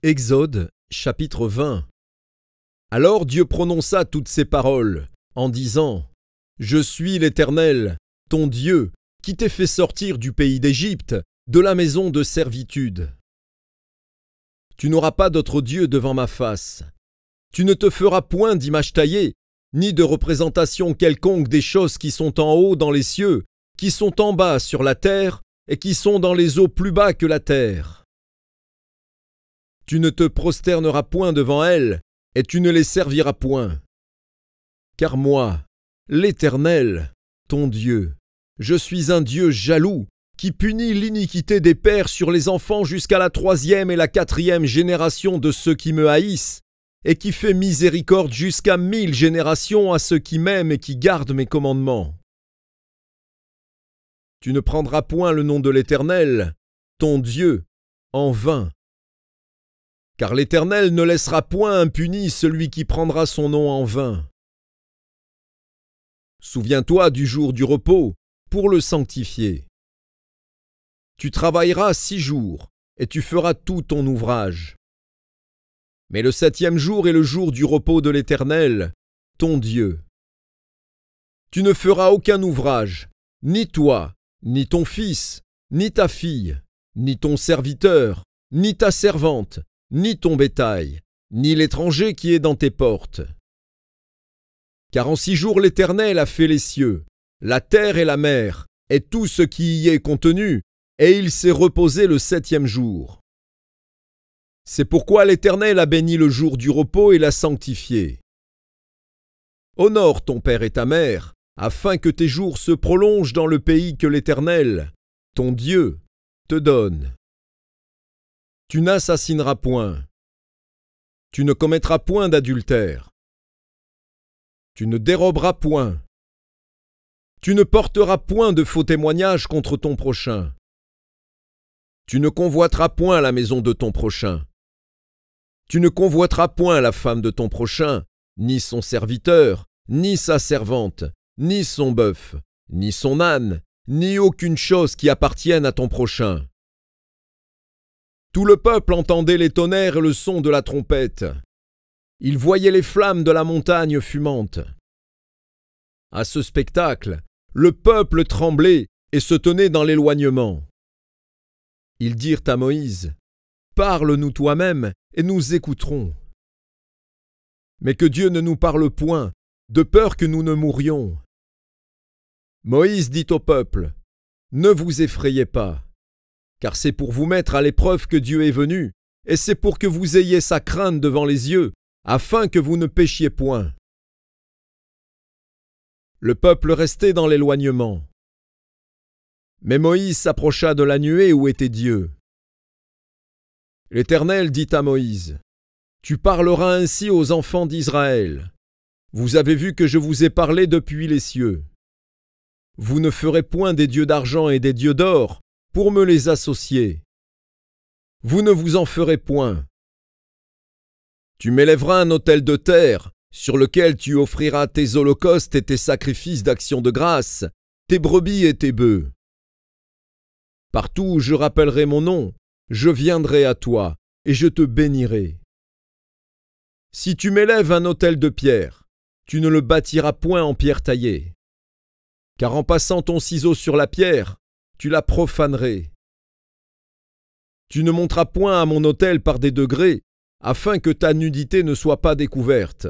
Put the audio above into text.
Exode, chapitre 20. Alors Dieu prononça toutes ces paroles, en disant : Je suis l'Éternel, ton Dieu, qui t'ai fait sortir du pays d'Égypte, de la maison de servitude. Tu n'auras pas d'autre Dieu devant ma face. Tu ne te feras point d'image taillée, ni de représentation quelconque des choses qui sont en haut dans les cieux, qui sont en bas sur la terre, et qui sont dans les eaux plus bas que la terre. Tu ne te prosterneras point devant elles, et tu ne les serviras point. Car moi, l'Éternel, ton Dieu, je suis un Dieu jaloux, qui punit l'iniquité des pères sur les enfants jusqu'à la 3e et la 4e génération de ceux qui me haïssent, et qui fait miséricorde jusqu'à 1000 générations à ceux qui m'aiment et qui gardent mes commandements. Tu ne prendras point le nom de l'Éternel, ton Dieu, en vain. Car l'Éternel ne laissera point impuni celui qui prendra son nom en vain. Souviens-toi du jour du repos, pour le sanctifier. Tu travailleras 6 jours, et tu feras tout ton ouvrage. Mais le 7e jour est le jour du repos de l'Éternel, ton Dieu. Tu ne feras aucun ouvrage, ni toi, ni ton fils, ni ta fille, ni ton serviteur, ni ta servante, ni ton bétail, ni l'étranger qui est dans tes portes. Car en 6 jours l'Éternel a fait les cieux, la terre et la mer, et tout ce qui y est contenu, et il s'est reposé le 7e jour. C'est pourquoi l'Éternel a béni le jour du repos et l'a sanctifié. Honore ton père et ta mère, afin que tes jours se prolongent dans le pays que l'Éternel, ton Dieu, te donne. Tu n'assassineras point. Tu ne commettras point d'adultère. Tu ne déroberas point. Tu ne porteras point de faux témoignages contre ton prochain. Tu ne convoiteras point la maison de ton prochain. Tu ne convoiteras point la femme de ton prochain, ni son serviteur, ni sa servante, ni son bœuf, ni son âne, ni aucune chose qui appartienne à ton prochain. Tout le peuple entendait les tonnerres et le son de la trompette. Il voyait les flammes de la montagne fumante. À ce spectacle, le peuple tremblait et se tenait dans l'éloignement. Ils dirent à Moïse : Parle-nous toi-même, et nous écouterons. Mais que Dieu ne nous parle point, de peur que nous ne mourions. Moïse dit au peuple : Ne vous effrayez pas, car c'est pour vous mettre à l'épreuve que Dieu est venu, et c'est pour que vous ayez sa crainte devant les yeux, afin que vous ne péchiez point. Le peuple restait dans l'éloignement. Mais Moïse s'approcha de la nuée où était Dieu. L'Éternel dit à Moïse : Tu parleras ainsi aux enfants d'Israël. Vous avez vu que je vous ai parlé depuis les cieux. Vous ne ferez point des dieux d'argent et des dieux d'or pour me les associer. Vous ne vous en ferez point. Tu m'élèveras un autel de terre, sur lequel tu offriras tes holocaustes et tes sacrifices d'action de grâce, tes brebis et tes bœufs. Partout où je rappellerai mon nom, je viendrai à toi, et je te bénirai. Si tu m'élèves un autel de pierre, tu ne le bâtiras point en pierre taillée. Car en passant ton ciseau sur la pierre, tu la profanerais. Tu ne monteras point à mon autel par des degrés, afin que ta nudité ne soit pas découverte.